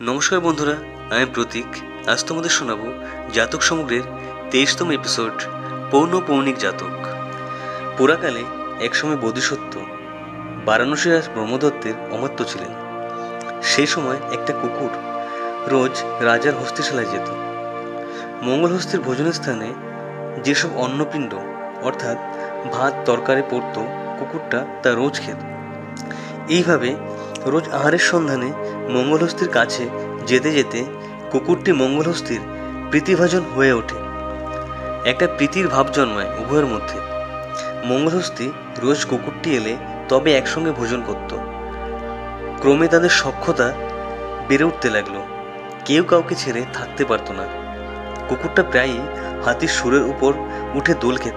নমস্কার বন্ধুরা, আমি প্রতীক। আজ তোমাদের শোনাবো জাতক সমগ্রের 23তম এপিসোড, পৌনঃপৌনিক জাতক। পুরাকালে একসময় বোধিসত্ত্ব বারাণসী রাজ ব্রহ্মদত্তের অমাত্য ছিলেন। সেই সময় একটা কুকুর রোজ রাজার হস্তিশালায় যেত। মঙ্গলহস্তির ভোজনের স্থানে যেসব অন্নপিণ্ড অর্থাৎ ভাত তরকারি পড়ত, কুকুরটা তা রোজ খেত। এইভাবে রোজ আহারের সন্ধানে মঙ্গলহস্তির কাছে যেতে যেতে কুকুরটি মঙ্গলহস্তির প্রীতিভাজন হয়ে ওঠে। একটা প্রীতির ভাব জন্মায় উভয়ের মধ্যে। মঙ্গলহস্তি রোজ কুকুরটি এলে তবে একসঙ্গে ভোজন করত। ক্রমে তাদের সখ্যতা বেড়ে উঠতে লাগলো। কেউ কাউকে ছেড়ে থাকতে পারত না। কুকুরটা প্রায়ই হাতির সুরের উপর উঠে দোল খেত।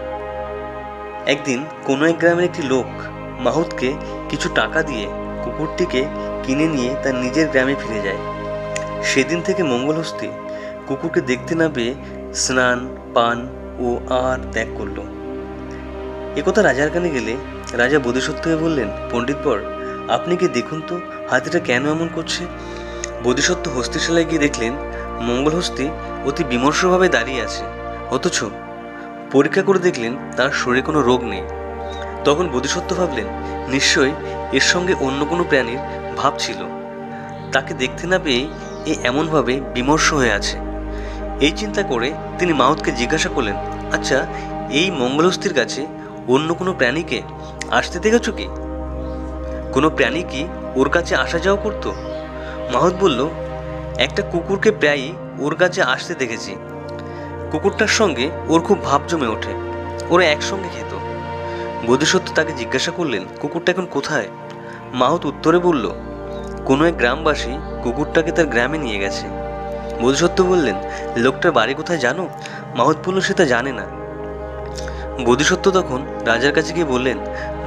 একদিন কোনো এক গ্রামের একটি লোক মাহুতকে কিছু টাকা দিয়ে কুকুরটিকে কিনে নিয়ে তার নিজের গ্রামে ফিরে যায়। সেদিন থেকে মঙ্গলহস্তি কুকুরকে দেখতে না পেয়ে স্নান পান ও আহার ত্যাগ করল। একথা রাজার কানে গেলে রাজা বোধিসত্ত্বকে বললেন, পণ্ডিতবর, আপনি কি দেখুন তো হাতিটা কেন এমন করছে। বোধিসত্ত্ব হস্তিশালায় গিয়ে দেখলেন মঙ্গলহস্তি অতি বিমর্ষভাবে দাঁড়িয়ে আছে, অথচ পরীক্ষা করে দেখলেন তার শরীরে কোনো রোগ নেই। তখন বোধিসত্ত্ব ভাবলেন, নিশ্চয়ই এর সঙ্গে অন্য কোনো প্রাণীর ভাব ছিল। তাকে দেখতে না পেয়েই এ এমনভাবে বিমর্ষ হয়ে আছে। এই চিন্তা করে তিনি মাহুতকে জিজ্ঞাসা করলেন, আচ্ছা, এই মঙ্গলহস্তির কাছে অন্য কোনো প্রাণীকে আসতে দেখেছ কি? কোনো প্রাণী কি ওর কাছে আসা যাওয়া করতো? মাহুত বলল, একটা কুকুরকে প্রায়ই ওর কাছে আসতে দেখেছি। কুকুরটার সঙ্গে ওর খুব ভাব জমে ওঠে, ওরা একসঙ্গে খেত। বোধিসত্ত্ব তাকে জিজ্ঞাসা করলেন, কুকুরটা এখন কোথায়? মাহুত উত্তরে বলল, কোনো এক গ্রামবাসী কুকুরটাকে তার গ্রামে নিয়ে গেছে। বোধিসত্ত্ব বললেন, লোকটার বাড়ি কোথায় জানো? মাহুত বলল, সে তা জানে না। বোধিসত্ত্ব তখন রাজার কাছে গিয়ে বললেন,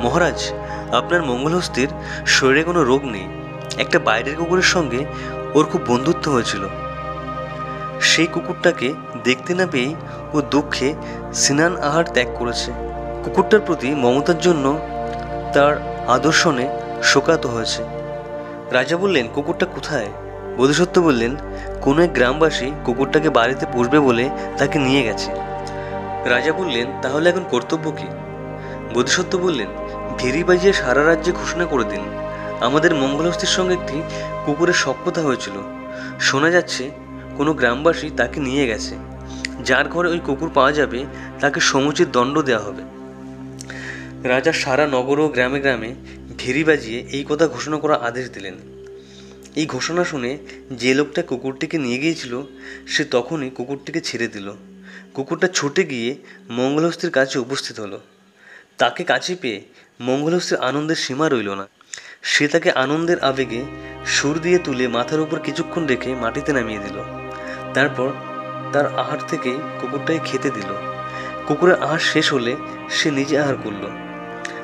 মহারাজ, আপনার মঙ্গলহস্তির শরীরে কোনো রোগ নেই। একটা বাইরের কুকুরের সঙ্গে ওর খুব বন্ধুত্ব হয়েছিল। সেই কুকুরটাকে দেখতে না পেয়েই ও দুঃখে স্নান আহার ত্যাগ করেছে। কুকুরটার প্রতি মমতার জন্য তার আদর্শনে শোকাহত হয়েছে। রাজা বললেন, কুকুরটা কোথায়? বোধিসত্ত্ব বললেন, কোনো এক গ্রামবাসী কুকুরটাকে বাড়িতে পুষবে বলে তাকে নিয়ে গেছে। রাজা বললেন, তাহলে এখন কর্তব্য কি? বোধিসত্ত্ব বললেন, ভেরি বাজিয়ে সারা রাজ্যে ঘোষণা করে দিন, আমাদের মঙ্গলহস্তির সঙ্গে একটি কুকুরের সখ্যতা হয়েছিল। শোনা যাচ্ছে কোনো গ্রামবাসী তাকে নিয়ে গেছে। যার ঘরে ওই কুকুর পাওয়া যাবে তাকে সমুচিত দণ্ড দেওয়া হবে। রাজা সারা নগর ও গ্রামে গ্রামে ভেরি বাজিয়ে এই কথা ঘোষণা করার আদেশ দিলেন। এই ঘোষণা শুনে যে লোকটা কুকুরটিকে নিয়ে গিয়েছিল সে তখনই কুকুরটিকে ছেড়ে দিল। কুকুরটা ছুটে গিয়ে মঙ্গলহস্তির কাছে উপস্থিত হলো। তাকে কাছে পেয়ে মঙ্গলহস্তির আনন্দের সীমা রইল না। সে তাকে আনন্দের আবেগে সুর দিয়ে তুলে মাথার উপর কিছুক্ষণ রেখে মাটিতে নামিয়ে দিল। তারপর তার আহার থেকে কুকুরটাকে খেতে দিল। কুকুরের আহার শেষ হলে সে নিজে আহার করল।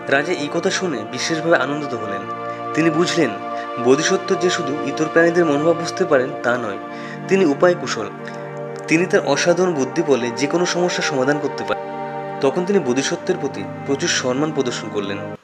রাজা এই কথা শুনে বিশেষভাবে আনন্দিত হলেন। তিনি বুঝলেন বোধিসত্ত্ব যে শুধু ইতর প্রাণীদের মনোভাব বুঝতে পারেন তা নয়, তিনি উপায় কুশল। তিনি তার অসাধারণ বুদ্ধি বলে যে কোনো সমস্যার সমাধান করতে পারেন। তখন তিনি বোধিসত্ত্বের প্রতি প্রচুর সম্মান প্রদর্শন করলেন।